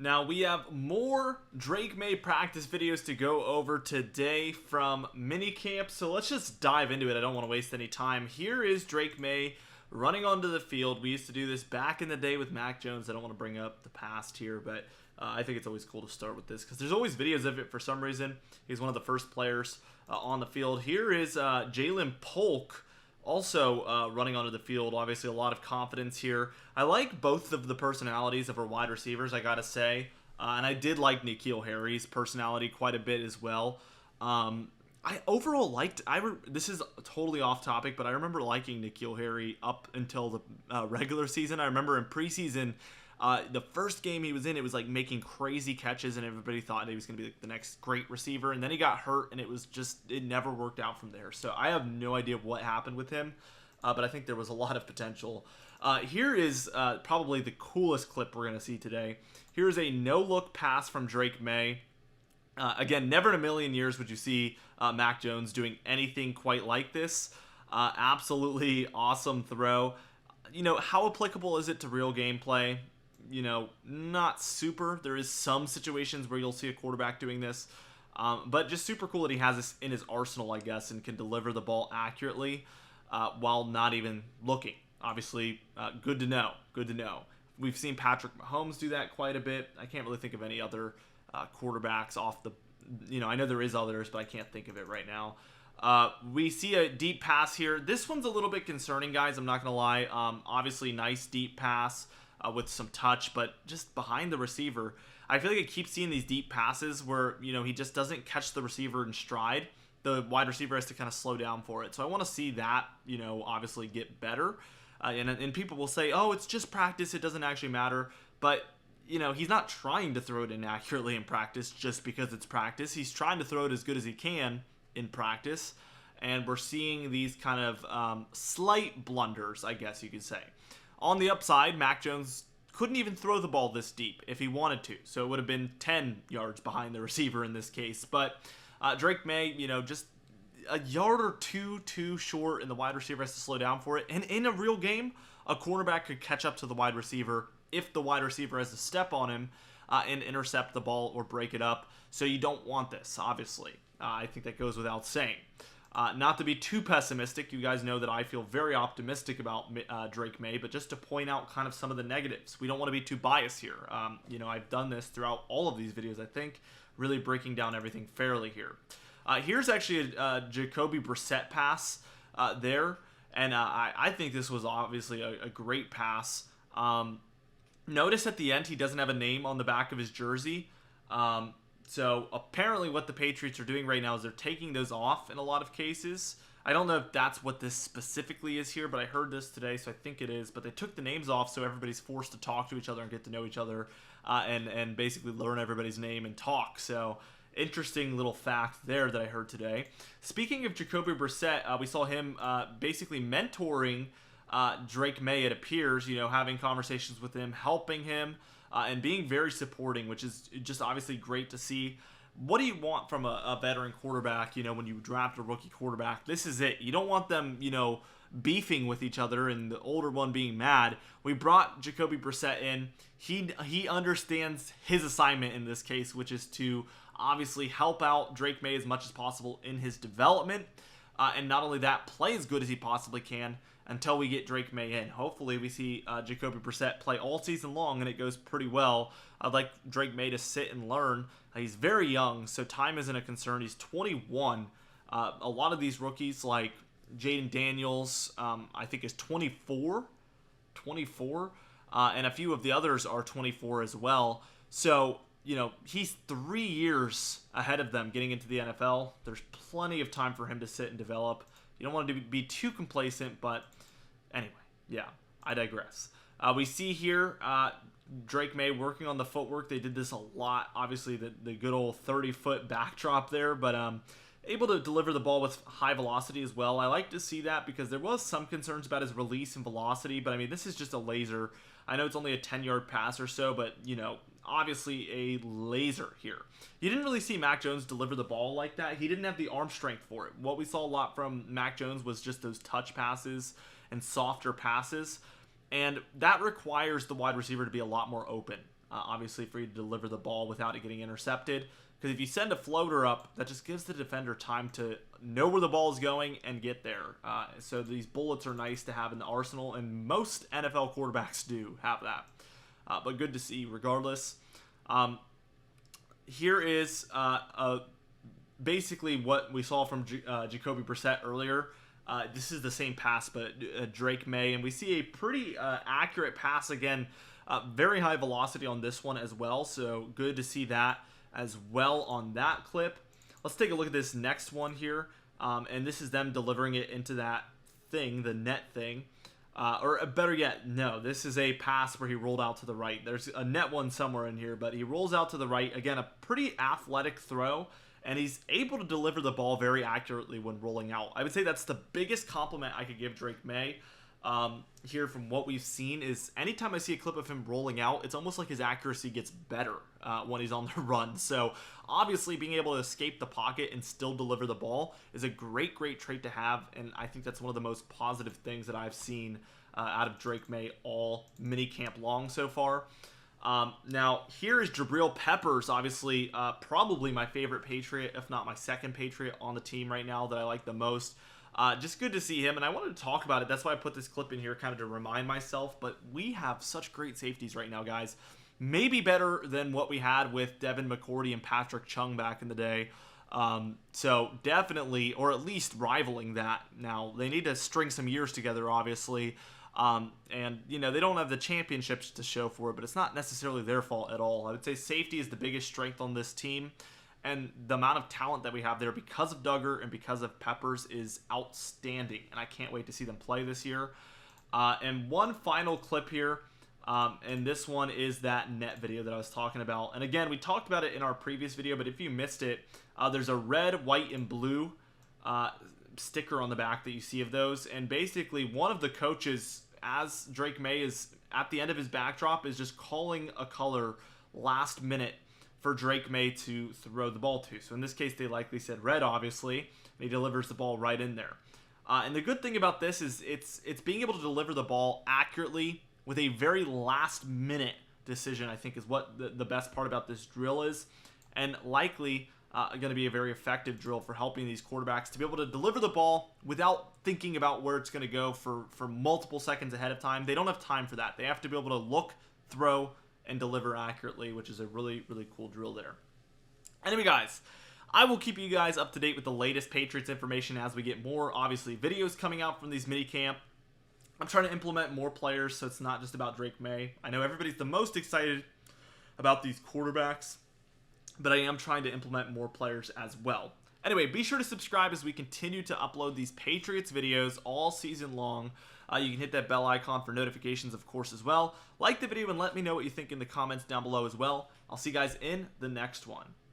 Now we have more Drake Maye practice videos to go over today from minicamp, so let's just dive into it. I don't want to waste any time. Here is Drake Maye running onto the field. We used to do this back in the day with Mac Jones. I don't want to bring up the past here, but I think it's always cool to start with this because there's always videos of it for some reason. He's one of the first players on the field. Here is Jalen Polk also running onto the field. Obviously a lot of confidence here. I like both of the personalities of our wide receivers, I gotta say, and I did like N'Keal Harry's personality quite a bit as well. I overall liked, this is totally off topic, but I remember liking N'Keal Harry up until the regular season. I remember in preseason, the first game he was in, it was like making crazy catches and everybody thought he was going to be like the next great receiver, and then he got hurt and it never worked out from there. So I have no idea what happened with him, but I think there was a lot of potential. Here is probably the coolest clip we're going to see today. Here's a no-look pass from Drake Maye. Again, never in a million years would you see Mac Jones doing anything quite like this. Absolutely awesome throw. You know, how applicable is it to real gameplay? You know, not super. There is some situations where you'll see a quarterback doing this, but just super cool that he has this in his arsenal, I guess, and can deliver the ball accurately while not even looking. Obviously, good to know. Good to know. We've seen Patrick Mahomes do that quite a bit. I can't really think of any other quarterbacks off the, I know there is others, but I can't think of it right now. We see a deep pass here. This one's a little bit concerning, guys. I'm not going to lie. Obviously, nice deep pass with some touch, but just behind the receiver. I feel like I keep seeing these deep passes where, he just doesn't catch the receiver in stride. The wide receiver has to kind of slow down for it. So I want to see that, obviously get better. And people will say, oh, it's just practice. It doesn't actually matter. But, he's not trying to throw it inaccurately in practice just because it's practice. He's trying to throw it as good as he can in practice. And we're seeing these kind of slight blunders, I guess you could say. On the upside, Mac Jones couldn't even throw the ball this deep if he wanted to. So it would have been 10 yards behind the receiver in this case. But Drake Maye, just a yard or two too short, and the wide receiver has to slow down for it. And in a real game, a cornerback could catch up to the wide receiver if the wide receiver has to step on him and intercept the ball or break it up. So you don't want this, obviously. I think that goes without saying. Not to be too pessimistic, you guys know that I feel very optimistic about Drake Maye, but just to point out kind of some of the negatives. We don't want to be too biased here. I've done this throughout all of these videos, I think, really breaking down everything fairly here. Here's actually a Jacoby Brissett pass there, and I think this was obviously a great pass. Notice at the end he doesn't have a name on the back of his jersey. So apparently what the Patriots are doing right now is they're taking those off in a lot of cases. I don't know if that's what this specifically is here, but I heard this today, so I think it is. But they took the names off so everybody's forced to talk to each other and get to know each other and basically learn everybody's name and talk. So interesting little fact there that I heard today. Speaking of Jacoby Brissett, we saw him basically mentoring Drake Maye, it appears, having conversations with him, helping him, and being very supporting, which is just obviously great to see. What do you want from a veteran quarterback, when you draft a rookie quarterback? This is it. You don't want them, beefing with each other and the older one being mad. We brought Jacoby Brissett in. He understands his assignment in this case, which is to obviously help out Drake Maye as much as possible in his development. And not only that, play as good as he possibly can until we get Drake Maye in. Hopefully we see Jacoby Brissett play all season long and it goes pretty well. I'd like Drake Maye to sit and learn. He's very young, so time isn't a concern. He's 21. A lot of these rookies, like Jaden Daniels, I think is 24, and a few of the others are 24 as well. So, he's 3 years ahead of them getting into the NFL. There's plenty of time for him to sit and develop. You don't want to be too complacent, but anyway, yeah, I digress. We see here Drake Maye working on the footwork. They did this a lot. Obviously, the good old 30-foot backdrop there, but able to deliver the ball with high velocity as well. I like to see that because there was some concerns about his release and velocity, but I mean, this is just a laser. I know it's only a 10-yard pass or so, but, obviously a laser here. You didn't really see Mac Jones deliver the ball like that. He didn't have the arm strength for it. What we saw a lot from Mac Jones was just those touch passes and softer passes, and that requires the wide receiver to be a lot more open. obviously for you to deliver the ball without it getting intercepted. Because if you send a floater up, that just gives the defender time to know where the ball is going and get there. So these bullets are nice to have in the arsenal, and most NFL quarterbacks do have that. But good to see regardless. Here is basically what we saw from Jacoby Brissett earlier. This is the same pass, but Drake Maye, and we see a pretty accurate pass again. Very high velocity on this one as well, so good to see that as well on that clip. Let's take a look at this next one here, and this is them delivering it into that thing, the net thing. Or better yet, no, this is a pass where he rolled out to the right. There's a net one somewhere in here, but he rolls out to the right. Again, a pretty athletic throw, and he's able to deliver the ball very accurately when rolling out. I would say that's the biggest compliment I could give Drake Maye here from what we've seen is anytime I see a clip of him rolling out, it's almost like his accuracy gets better when he's on the run. So obviously being able to escape the pocket and still deliver the ball is a great trait to have, and I think that's one of the most positive things that I've seen out of Drake Maye all minicamp long so far. Now here is Jabril Peppers, obviously probably my favorite Patriot, if not my second Patriot on the team right now that I like the most. Just good to see him, and I wanted to talk about it. That's why I put this clip in here kind of to remind myself, but we have such great safeties right now, guys. Maybe better than what we had with Devin McCourty and Patrick Chung back in the day. So definitely, or at least rivaling that. Now, they need to string some years together, obviously. And, you know, they don't have the championships to show for it, but it's not necessarily their fault at all. I would say safety is the biggest strength on this team. And the amount of talent that we have there because of Duggar and because of Peppers is outstanding. And I can't wait to see them play this year. And one final clip here. And this one is that net video that I was talking about. And again, we talked about it in our previous video, but if you missed it, there's a red, white, and blue sticker on the back that you see of those. And basically, one of the coaches, as Drake Maye is at the end of his backdrop, is just calling a color last minute for Drake Maye to throw the ball to. So in this case, they likely said red, obviously, and he delivers the ball right in there. And the good thing about this is it's being able to deliver the ball accurately with a very last-minute decision, I think, is what the best part about this drill is, and likely going to be a very effective drill for helping these quarterbacks to be able to deliver the ball without thinking about where it's going to go for multiple seconds ahead of time. They don't have time for that. They have to be able to look, throw, and deliver accurately, which is a really cool drill there. Anyway, guys, I will keep you guys up to date with the latest Patriots information as we get more, obviously, videos coming out from these minicamp. I'm trying to implement more players, so it's not just about Drake Maye. I know everybody's the most excited about these quarterbacks, but I am trying to implement more players as well. Anyway, be sure to subscribe as we continue to upload these Patriots videos all season long. You can hit that bell icon for notifications, of course, as well. Like the video and let me know what you think in the comments down below as well. I'll see you guys in the next one.